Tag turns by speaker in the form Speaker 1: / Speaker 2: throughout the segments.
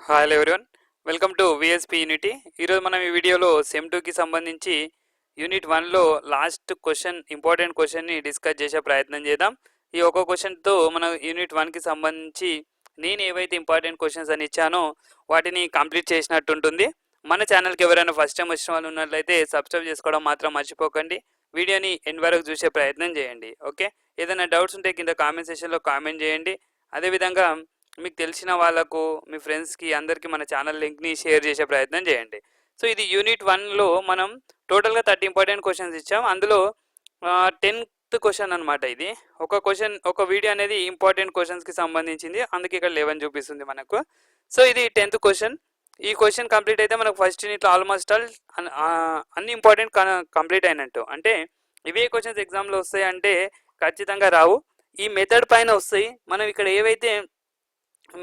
Speaker 1: Hi everyone, welcome to VSP unity. ఈరోజు మనం ఈ వీడియోలో సెమ్ 2కి సంబంధించి యూనిట్ 1లో లాస్ట్ క్వశ్చన్, ఇంపార్టెంట్ క్వశ్చన్ని డిస్కస్ చేసే ప్రయత్నం చేద్దాం. ఈ ఒక్కో క్వశ్చన్తో మనం యూనిట్ 1కి సంబంధించి నేను ఏవైతే ఇంపార్టెంట్ క్వశ్చన్స్ అని ఇచ్చానో వాటిని కంప్లీట్ చేసినట్టు ఉంటుంది. మన ఛానల్కి ఎవరైనా ఫస్ట్ టైం వచ్చిన వాళ్ళు ఉన్నట్లయితే సబ్స్క్రైబ్ చేసుకోవడం మాత్రం మర్చిపోకండి. వీడియోని ఎండ్ వరకు చూసే ప్రయత్నం చేయండి. ఓకే, ఏదైనా డౌట్స్ ఉంటే కింద కామెంట్ సెక్షన్లో కామెంట్ చేయండి. అదేవిధంగా మీకు తెలిసిన వాళ్ళకు, మీ ఫ్రెండ్స్కి, అందరికీ మన ఛానల్ లింక్ని షేర్ చేసే ప్రయత్నం చేయండి. సో ఇది యూనిట్ 1లో మనం టోటల్గా 30 ఇంపార్టెంట్ క్వశ్చన్స్ ఇచ్చాం. అందులో 10th క్వశ్చన్ అనమాట. ఇది ఒక క్వశ్చన్, ఒక వీడియో అనేది ఇంపార్టెంట్ క్వశ్చన్స్కి సంబంధించింది, అందుకే ఇక్కడ 11 చూపిస్తుంది మనకు. సో ఇది 10th క్వశ్చన్. ఈ క్వశ్చన్ కంప్లీట్ అయితే మనకు ఫస్ట్ యూనిట్లో ఆల్మోస్ట్ ఆల్ అన్ని ఇంపార్టెంట్ కంప్లీట్ అయినట్టు. అంటే ఇవే క్వశ్చన్స్ ఎగ్జామ్లో వస్తాయి అంటే ఖచ్చితంగా రావు. ఈ మెథడ్ పైన వస్తాయి. మనం ఇక్కడ ఏవైతే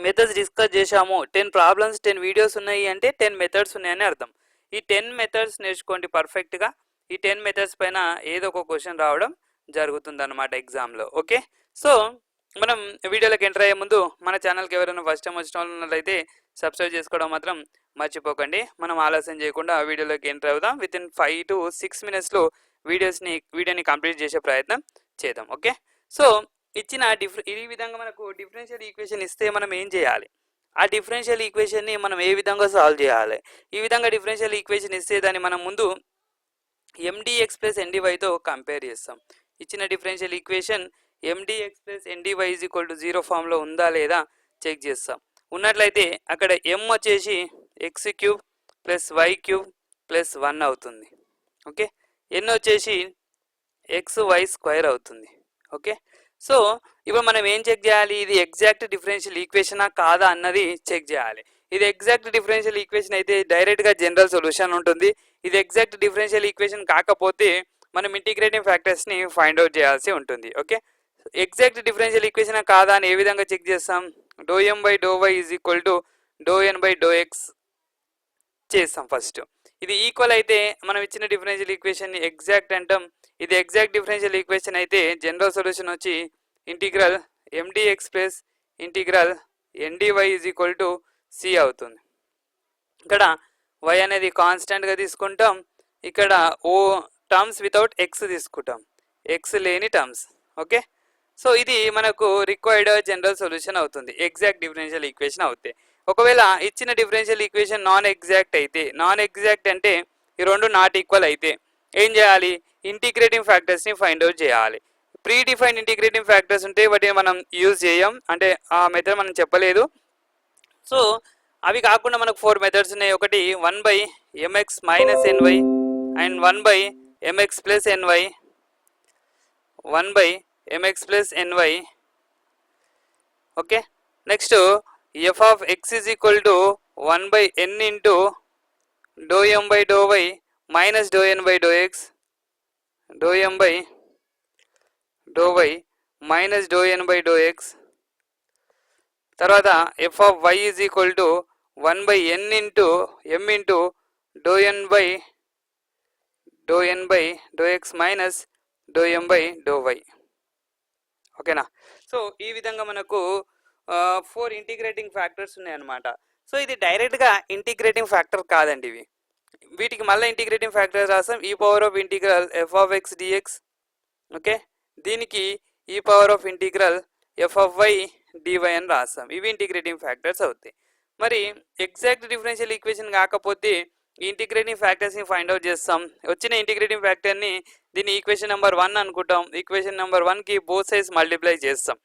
Speaker 1: మెథడ్స్ డిస్కస్ చేశాము, 10 ప్రాబ్లమ్స్ 10 వీడియోస్ ఉన్నాయి అంటే 10 మెథడ్స్ ఉన్నాయని అర్థం. ఈ 10 మెథడ్స్ నేర్చుకోండి పర్ఫెక్ట్గా. ఈ 10 మెథడ్స్ పైన ఏదో ఒక క్వశ్చన్ రావడం జరుగుతుంది అనమాట ఎగ్జామ్లో. ఓకే, సో మనం వీడియోలోకి ఎంటర్ అయ్యే ముందు మన ఛానల్కి ఎవరైనా ఫస్ట్ టైం వచ్చిన వాళ్ళు ఉన్నట్లయితే సబ్స్క్రైబ్ చేసుకోవడం మాత్రం మర్చిపోకండి. మనం ఆలస్యం చేయకుండా వీడియోలోకి ఎంటర్ అవుదాం. వితిన్ 5 to 6 minutesలో వీడియోని కంప్లీట్ చేసే ప్రయత్నం చేద్దాం. ఓకే, సో ఇచ్చిన ఈ విధంగా మనకు డిఫరెన్షియల్ ఈక్వేషన్ ఇస్తే మనం ఏం చేయాలి, ఆ డిఫరెన్షియల్ ఈక్వేషన్ని మనం ఏ విధంగా సాల్వ్ చేయాలి. ఈ విధంగా డిఫరెన్షియల్ ఈక్వేషన్ ఇస్తే దాన్ని మనం ముందు MdX ప్లస్ Ndyతో కంపేర్ చేస్తాం. ఇచ్చిన differential equation MdX plus Ndy is equal to 0 ఫామ్లో ఉందా లేదా చెక్ చేస్తాం. ఉన్నట్లయితే అక్కడ M వచ్చేసి x³ ప్లస్ y³ ప్లస్ 1 అవుతుంది. ఓకే, N వచ్చేసి xy² అవుతుంది. ఓకే, సో ఇప్పుడు మనం ఏం చెక్ చేయాలి, ఇది ఎగ్జాక్ట్ డిఫరెన్షియల్ ఈక్వేషనా కాదా అన్నది చెక్ చేయాలి. ఇది ఎగ్జాక్ట్ డిఫరెన్షియల్ ఈక్వేషన్ అయితే డైరెక్ట్గా జనరల్ సొల్యూషన్ ఉంటుంది. ఇది ఎగ్జాక్ట్ డిఫరెన్షియల్ ఈక్వేషన్ కాకపోతే మనం ఇంటిగ్రేటింగ్ ఫ్యాక్టర్స్ని ఫైండ్ అవుట్ చేయాల్సి ఉంటుంది. ఓకే, ఎగ్జాక్ట్ డిఫరెన్షియల్ ఈక్వేషన్ కాదా అని ఏ విధంగా చెక్ చేస్తాం, ∂M/∂y is equal to ∂N/∂x చేస్తాం ఫస్ట్. ఇది ఈక్వల్ అయితే మనం ఇచ్చిన డిఫరెన్షియల్ ఈక్వేషన్ని ఎగ్జాక్ట్ అంటాం. ఇది ఎగ్జాక్ట్ డిఫరెన్షియల్ ఈక్వేషన్ అయితే జనరల్ సొల్యూషన్ వచ్చి integral MdX plus integral Ndy is equal to C అవుతుంది. ఇక్కడ y అనేది కాన్స్టెంట్గా తీసుకుంటాం, ఇక్కడ ఓ టర్మ్స్ వితౌట్ x తీసుకుంటాం, x లేని టర్మ్స్. ఓకే, సో ఇది మనకు రిక్వైర్డ్ జనరల్ సొల్యూషన్ అవుతుంది, ఎగ్జాక్ట్ డిఫరెన్షియల్ ఈక్వేషన్ అవుతాయి. ఒకవేళ ఇచ్చిన డిఫరెన్షియల్ ఈక్వేషన్ నాన్ ఎగ్జాక్ట్ అయితే, నాన్ ఎగ్జాక్ట్ అంటే ఈ రెండు నాట్ ఈక్వల్ అయితే ఏం చేయాలి, ఇంటిగ్రేటింగ్ ఫ్యాక్టర్స్ని ఫైండ్ అవుట్ చేయాలి. ప్రీ డిఫైన్డ్ ఇంటిగ్రేటింగ్ ఫ్యాక్టర్స్ ఉంటే వాటిని మనం యూజ్ చేయం, అంటే ఆ మెథడ్ మనం చెప్పలేదు. సో అవి కాకుండా మనకు 4 మెథడ్స్ ఉన్నాయి. ఒకటి 1/mx minus ny and 1/mx plus ny, 1/mx plus ny. Okay, next f of x is equal to 1/n into ∂M/∂y minus ∂N/∂x, ∂M/∂y minus ∂N/∂x. తర్వాత f of y is equal to 1/n into m into ∂N/∂x minus ∂M/∂y. ఓకేనా, so ఈ విధంగా మనకు 4 integrating factors ఉన్నాయన్నమాట. So ఇది డైరెక్ట్గా integrating factor కాదండి, వీటికి మళ్ళీ ఇంటిగ్రేటింగ్ ఫ్యాక్టర్ రాస్తాం, e power of integral f of x dx. Okay, దీనికి e power of integral f of y dy అని రాస్తాం. ఇవి ఇంటిగ్రేటింగ్ ఫ్యాక్టర్స్ అవుతాయి. మరి ఎగ్జాక్ట్ డిఫరెన్షియల్ ఈక్వేషన్ కాకపోతే ఈ ఇంటిగ్రేటింగ్ ఫ్యాక్టర్స్ని ఫైండ్ అవుట్ చేస్తాం. వచ్చిన ఇంటిగ్రేటింగ్ ఫ్యాక్టర్ని దీన్ని ఈక్వేషన్ నెంబర్ 1 అనుకుంటాం. ఈక్వేషన్ నెంబర్ 1కి బోత్ సైడ్స్ మల్టిప్లై చేస్తాం.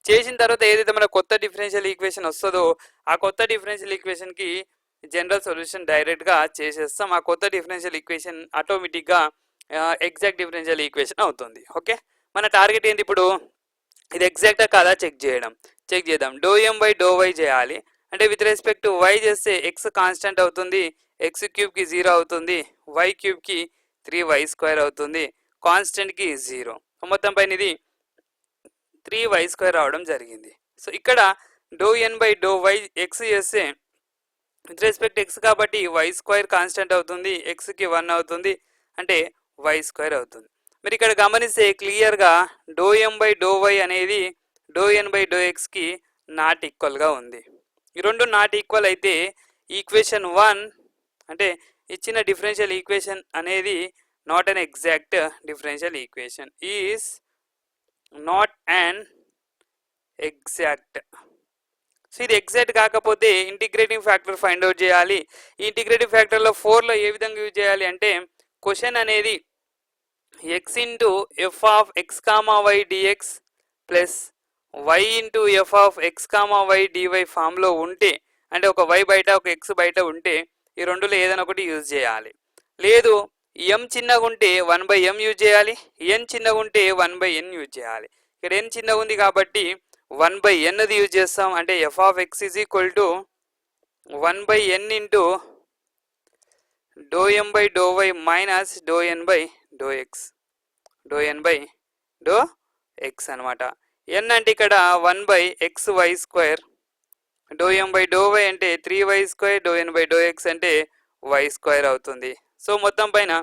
Speaker 1: చేసిన తర్వాత ఏదైతే మన కొత్త డిఫరెన్షియల్ ఈక్వేషన్ వస్తుందో ఆ కొత్త డిఫరెన్షియల్ ఈక్వేషన్కి జనరల్ సొల్యూషన్ డైరెక్ట్గా చేసేస్తాం. ఆ కొత్త డిఫరెన్షియల్ ఈక్వేషన్ ఆటోమేటిక్గా ఎగ్జాక్ట్ డిఫరెన్షియల్ ఈక్వేషన్ అవుతుంది. ఓకే, మన టార్గెట్ ఏంటి ఇప్పుడు, ఇది ఎగ్జాక్టా కాదా చెక్ చేద్దాం. ∂M/∂y చేయాలి అంటే విత్ రెస్పెక్ట్ టు y చేస్తే x కాన్స్టెంట్ అవుతుంది, x³ 0 అవుతుంది, y³ 3y² అవుతుంది, కాన్స్టెంట్కి 0. మొత్తం పైన ఇది 3y² రావడం జరిగింది. సో ఇక్కడ ∂N/∂y x చేస్తే విత్ రెస్పెక్ట్ x కాబట్టి y² కాన్స్టెంట్ అవుతుంది, xకి 1 అవుతుంది, అంటే y² అవుతుంది. మీరు ఇక్కడ గమనిస్తే క్లియర్గా ∂M/∂y అనేది ∂N/∂xకి నాట్ ఈక్వల్గా ఉంది. ఈ రెండు నాట్ ఈక్వల్ అయితే ఈక్వేషన్ 1 అంటే ఇచ్చిన డిఫరెన్షియల్ ఈక్వేషన్ అనేది not an exact differential equation, is not an exact. So ఇది ఎగ్జాక్ట్ కాకపోతే ఇంటిగ్రేటింగ్ ఫ్యాక్టర్ ఫైండ్ అవుట్ చేయాలి. ఈ ఇంటిగ్రేటింగ్ ఫ్యాక్టర్లో 4లో ఏ విధంగా యూజ్ చేయాలి అంటే క్వశ్చన్ అనేది x into F of X comma Y DX plus y into F of X comma Y DY ఫామ్లో ఉంటే, అంటే ఒక y బయట ఒక x బయట ఉంటే ఈ రెండులో ఏదైనా ఒకటి యూజ్ చేయాలి. లేదు m చిన్నగా ఉంటే 1/m యూజ్ చేయాలి, n చిన్నగా ఉంటే 1/n యూజ్ చేయాలి. ఇక్కడ n చిన్నగా ఉంది కాబట్టి 1/nది యూజ్ చేస్తాం. అంటే F of X is equal to 1/n into do M by do Y minus do N by do X, do N by do X అనమాట. ఎన్ అంటే ఇక్కడ 1/xy², do M by do Y అంటే 3y², do N by do X అంటే y² అవుతుంది. So మొత్తం పైన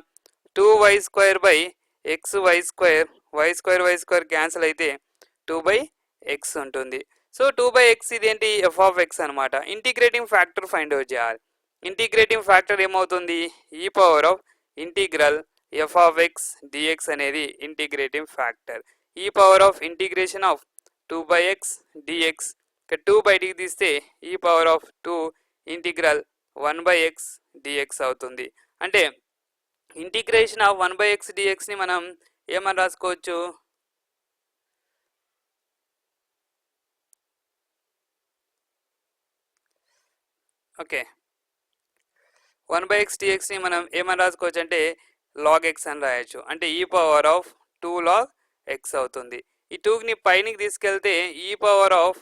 Speaker 1: 2y² by xy², y² cancel అయితే 2/x ఉంటుంది. సో 2/x ఇదేంటి ఎఫ్ ఆఫ్ ఎక్స్ అనమాట. ఇంటిగ్రేటింగ్ ఫ్యాక్టర్ ఫైండ్ అవుట్ చేయాలి. ఇంటిగ్రేటింగ్ ఫ్యాక్టర్ ఏమవుతుంది, ఈ power of integral F of X DX అనేది ఇంటిగ్రేటింగ్ ఫ్యాక్టర్. ఈ power of integration of 2/x DX, ఇక్కడ 2 బయటికి తీస్తే ఈ power of 2 integral 1/x dx అవుతుంది. అంటే ఇంటిగ్రేషన్ ఆఫ్ 1/x డిఎక్స్ని మనం ఏమని రాసుకోవచ్చు, ఓకే 1/x dxని మనం ఏమని రాసుకోవచ్చు అంటే log x అని రాయొచ్చు. అంటే ఈ పవర్ ఆఫ్ 2 log x అవుతుంది. ఈ 2ని పైనకి తీసుకెళ్తే ఈ పవర్ ఆఫ్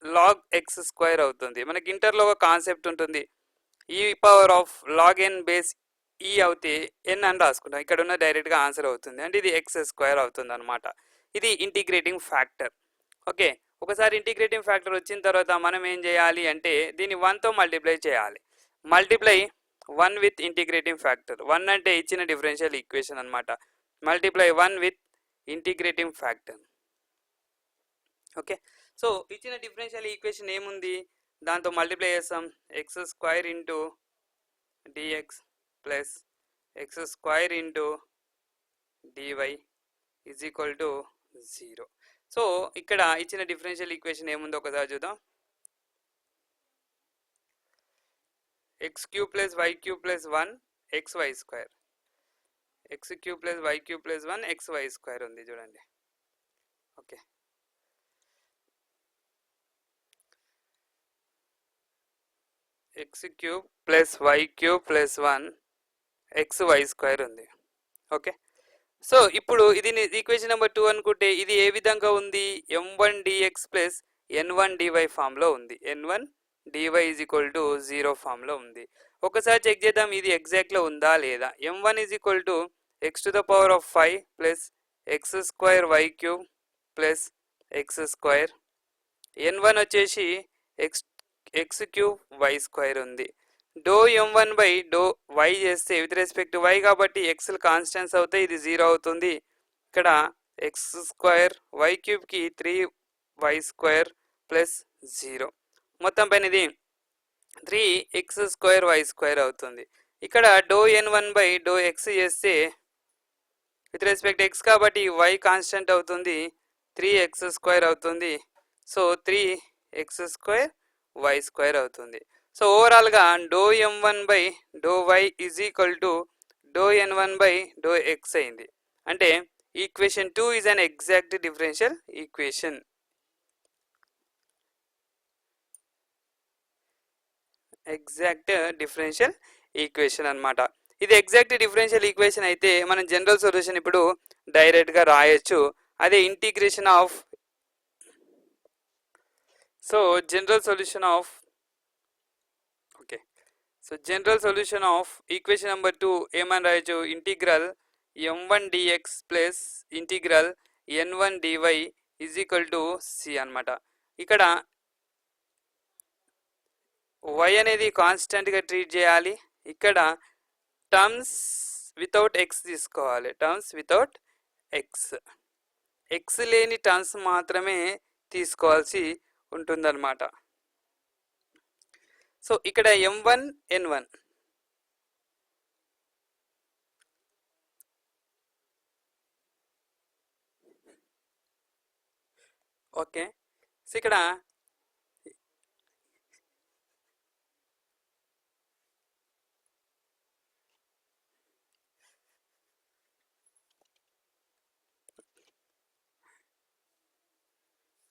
Speaker 1: log x² అవుతుంది. మనకి ఇంటర్లో ఒక కాన్సెప్ట్ ఉంటుంది, ఈ power of log n base ఈ అవుతే n అని రాసుకుంటాం. ఇక్కడ ఉన్న డైరెక్ట్గా ఆన్సర్ అవుతుంది. అంటే ఇది x² అవుతుంది అనమాట. ఇది ఇంటిగ్రేటింగ్ ఫ్యాక్టర్. ఓకే, ఒకసారి ఇంటిగ్రేటింగ్ ఫ్యాక్టర్ వచ్చిన తర్వాత మనం ఏం చేయాలి అంటే దీన్ని 1తో మల్టిప్లై చేయాలి. Multiply 1 with integrating factor. 1 అంటే ఇచ్చిన డిఫరెన్షియల్ ఈక్వేషన్ అనమాట. Multiply 1 with integrating factor. Okay, so ఇచ్చిన డిఫరెన్షియల్ ఈక్వేషన్ ఏముంది, దాంతో మల్టిప్లై చేస్తాం. x² into DX plus x² into DY is equal to 0. So ఇక్కడ ఇచ్చిన డిఫరెన్షియల్ ఈక్వేషన్ ఏముందో ఒకసారి చూద్దాం. x³ plus y³ plus 1 xy², x³ plus y³ plus 1 xy² ఉంది చూడండి. Okay, x³ plus y³ plus 1 xy² ఉంది. ఓకే, సో ఇప్పుడు ఇది ఈక్వేషన్ నెంబర్ 2 అనుకుంటే ఇది ఏ విధంగా ఉంది, m1 dx plus n1 dy ఫామ్లో ఉంది. n1 dy is equal to 0 ఫామ్లో ఉంది. ఒకసారి చెక్ చేద్దాం ఇది ఎగ్జాక్ట్లో ఉందా లేదా. m1 is equal to x⁵ 5 plus x² y³ plus x², n1 వచ్చేసి x³ y² ఉంది. Do m1 by do y చేస్తే విత్ రెస్పెక్ట్ y కాబట్టి xలు కాన్స్టెంట్స్ అవుతాయి, ఇది 0 అవుతుంది. ఇక్కడ x² y³ 3y² ప్లస్ 0, మొత్తం పైన ఇది 3x² y² అవుతుంది. ఇక్కడ do n1 by do x చేస్తే విత్ రెస్పెక్ట్ x కాబట్టి y కాన్స్టెంట్ అవుతుంది, 3x² అవుతుంది. సో 3x² y² అవుతుంది. సో ఓవరాల్గా do m1 by do y is equal to do n1 by do x అయింది. అంటే equation 2 is an exact differential equation. Exact differential equation అనమాట. ఇది exact differential equation అయితే మనం జనరల్ సొల్యూషన్ ఇప్పుడు డైరెక్ట్గా రాయొచ్చు. అదే integration of, so general solution of, okay, so general solution of equation number 2 ఏమని రాయొచ్చు, integral m1 dx plus integral n1 dy is equal to c అనమాట. ఇక్కడ y అనేది కాన్స్టెంట్గా ట్రీట్ చేయాలి. ఇక్కడ టర్మ్స్ వితౌట్ x తీసుకోవాలి, టర్మ్స్ వితౌట్ x లేని టర్మ్స్ మాత్రమే తీసుకోవాల్సి ఉంటుందన్నమాట. సో ఇక్కడ M1 N1 ఓకే. సో ఇక్కడ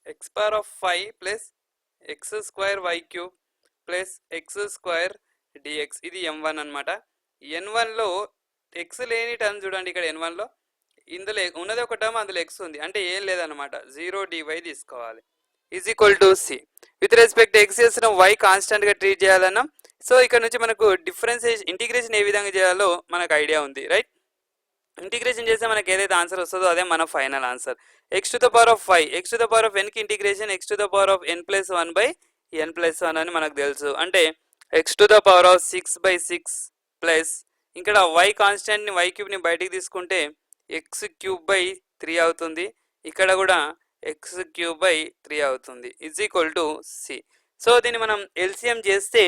Speaker 1: x power of 5 plus x square y cube plus x square dx, ఇది M1 అనమాట. N1లో ఎక్స్ లేని టర్మ్ చూడండి, ఇక్కడ N1లో ఇందులో ఉన్నది ఒక టర్మ్, అందులో ఎక్స్ ఉంది, అంటే ఏం లేదనమాట, 0 dy తీసుకోవాలి. Is equal to c. With respect x చేసిన వై కాన్స్టెంట్గా ట్రీట్ చేయాలన్నా. సో ఇక్కడ నుంచి మనకు డిఫరెన్షియేషన్ ఇంటిగ్రేషన్ ఏ విధంగా చేయాలో మనకు ఐడియా ఉంది, రైట్. ఇంటిగ్రేషన్ చేస్తే మనకి ఏదైతే ఆన్సర్ వస్తుందో అదే మన final answer. X to the power of 5, x to the power of ఎన్కి integration x to the power of n+1/n+1 అని మనకు తెలుసు. అంటే x to the power of 6/6 plus ఇక్కడ వై కాన్స్టెంట్ని వై క్యూబ్ని బయటికి తీసుకుంటే x³ 3 అవుతుంది, ఇక్కడ కూడా x³ 3 అవుతుంది, is equal to c. So దీన్ని మనం ఎల్సిఎం చేస్తే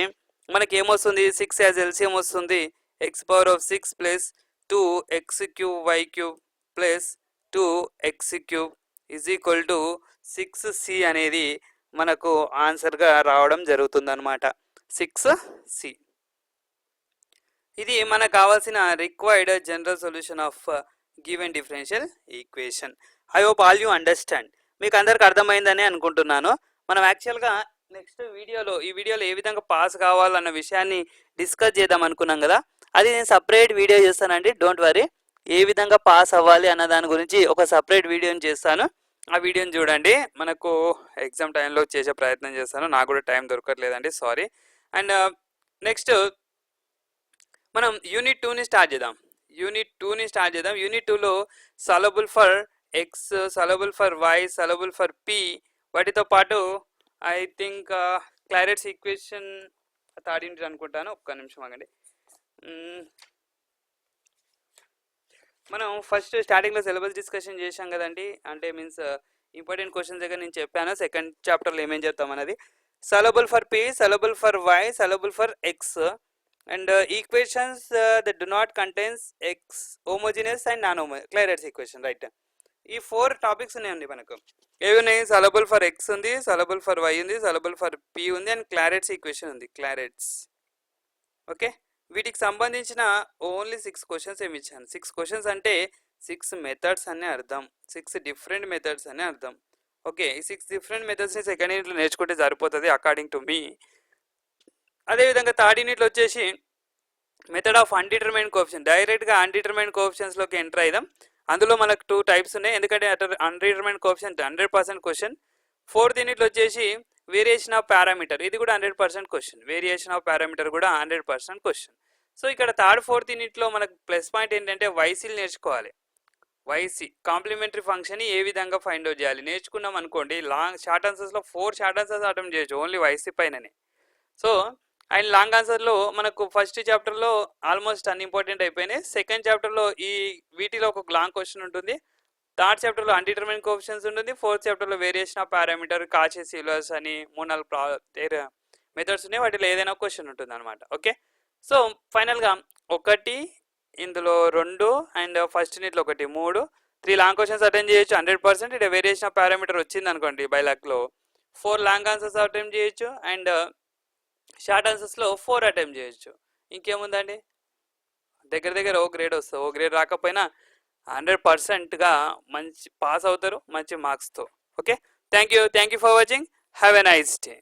Speaker 1: మనకి ఏమొస్తుంది, 6 యాజ్ ఎల్సిఎం వస్తుంది, x⁻6 plus 2x³ plus 2x³ is equal to 6c అనేది మనకు ఆన్సర్గా రావడం జరుగుతుంది అనమాట, 6c. ఇది మనకు కావాల్సిన required general solution of given differential equation. I hope all you understand. మీకు అందరికి అర్థమైందని అనుకుంటున్నాను. మనం యాక్చువల్గా నెక్స్ట్ వీడియోలో ఈ వీడియోలో ఏ విధంగా పాస్ కావాలన్న విషయాన్ని డిస్కస్ చేద్దాం అనుకున్నాం కదా, అది నేను సపరేట్ వీడియో చేస్తానండి, డోంట్ వరీ. ఏ విధంగా పాస్ అవ్వాలి అన్న దాని గురించి ఒక సపరేట్ వీడియోని చేస్తాను, ఆ వీడియోని చూడండి. మనకు ఎగ్జామ్ టైంలో చేసే ప్రయత్నం చేస్తాను, నాకు కూడా టైం దొరకట్లేదండి, సారీ. అండ్ నెక్స్ట్ మనం యూనిట్ 2ని స్టార్ట్ చేద్దాం. యూనిట్ 2లో solvable for x, solvable for y, solvable for p, వాటితో పాటు I think Clairaut's equation third unit అనుకుంటాను, ఒక్క నిమిషం ఆగండి. మనం ఫస్ట్ స్టార్టింగ్లో సిలబస్ డిస్కషన్ చేసాం కదండి, అంటే మీన్స్ ఇంపార్టెంట్ క్వశ్చన్స్ దగ్గర నేను చెప్పాను సెకండ్ చాప్టర్లో ఏమేం చెప్తాం అనేది. Solvable for p, solvable for y, solvable for x, and equations that do not contains x, homogeneous and non homogeneous, Clairaut's equation, right. ఈ 4 టాపిక్స్ ఉన్నాయండి మనకు. ఏవి ఉన్నాయి, సాలబుల్ ఫర్ ఎక్స్ ఉంది, సాలబుల్ ఫర్ వై ఉంది, సాలబుల్ ఫర్ పి ఉంది, and Clairaut's equation ఉంది, Clairaut's. Okay, వీటికి సంబంధించిన ఓన్లీ 6 క్వశ్చన్స్ ఏమి ఇచ్చాను. 6 క్వశ్చన్స్ అంటే 6 మెథడ్స్ అనే అర్థం, 6 డిఫరెంట్ మెథడ్స్ అనే అర్థం. ఓకే, ఈ 6 డిఫరెంట్ మెథడ్స్ని సెకండ్ యూనిట్లో నేర్చుకుంటే సరిపోతుంది అకార్డింగ్ టు మీ. అదేవిధంగా థర్డ్ యూనిట్లో వచ్చేసి మెథడ్ ఆఫ్ అన్డిటర్మైన్డ్ కోఎఫిషియెంట్, డైరెక్ట్గా అన్డిటర్మైన్డ్ కోఎఫిషియెంట్స్లోకి ఎంటర్ అయిదాం. అందులో మనకు 2 టైప్స్ ఉన్నాయి, ఎందుకంటే అన్డిటర్మైన్డ్ కోఎఫిషియెంట్ 100% క్వశ్చన్. ఫోర్త్ యూనిట్లో వచ్చేసి వేరియేషన్ ఆఫ్ పారామీటర్, ఇది కూడా 100% క్వశ్చన్, వేరియేషన్ ఆఫ్ పారామీటర్ కూడా 100% క్వశ్చన్. సో ఇక్కడ థర్డ్ ఫోర్త్ యూనిట్లో మనకు ప్లస్ పాయింట్ ఏంటంటే వైసీలు నేర్చుకోవాలి. వైసీ కాంప్లిమెంటరీ ఫంక్షన్ ఏ విధంగా ఫైండ్ అవుట్ చేయాలి నేర్చుకున్నాం అనుకోండి, లాంగ్ షార్ట్ ఆన్సర్స్లో 4 షార్ట్ ఆన్సర్స్ అటెంప్ట్ చేయొచ్చు ఓన్లీ వైసీ పైననే. సో అండ్ లాంగ్ ఆన్సర్లో మనకు ఫస్ట్ చాప్టర్లో ఆల్మోస్ట్ అన్ఇంపార్టెంట్ అయిపోయినాయి. సెకండ్ చాప్టర్లో ఈ వీటిలో ఒక లాంగ్ క్వశ్చన్ ఉంటుంది, థర్డ్ చాప్టర్లో అన్డిటర్మైన్డ్ కోఎఫిషియెంట్స్ ఉంటుంది, ఫోర్త్ చాప్టర్లో వేరియేషన్ ఆఫ్ పారామీటర్, కాచెస్ యూలర్స్ అని 3-4 మెథడ్స్ ఉన్నాయి, వాటిలో ఏదైనా క్వశ్చన్ ఉంటుంది అనమాట. ఓకే, సో ఫైనల్గా 1 ఇందులో 2 అండ్ ఫస్ట్ యూనిట్లో 1 3 లాంగ్ క్వశ్చన్స్ అటెండ్ చేయొచ్చు 100%. ఇక్కడ వేరియేషన్ ఆఫ్ పారామీటర్ వచ్చింది అనుకోండి బై లక్లో 4 లాంగ్ ఆన్సర్స్ అటెంప్ట్ చేయొచ్చు, అండ్ షార్ట్ ఆన్సర్స్లో 4 అటెంప్ట్ చేయొచ్చు. ఇంకేముందండి, దగ్గర ఓ గ్రేడ్ వస్తుంది, ఓ గ్రేడ్ రాకపోయినా 100%గా మంచి పాస్ అవుతారు మంచి మార్క్స్తో. Okay, thank you for watching, have a nice day.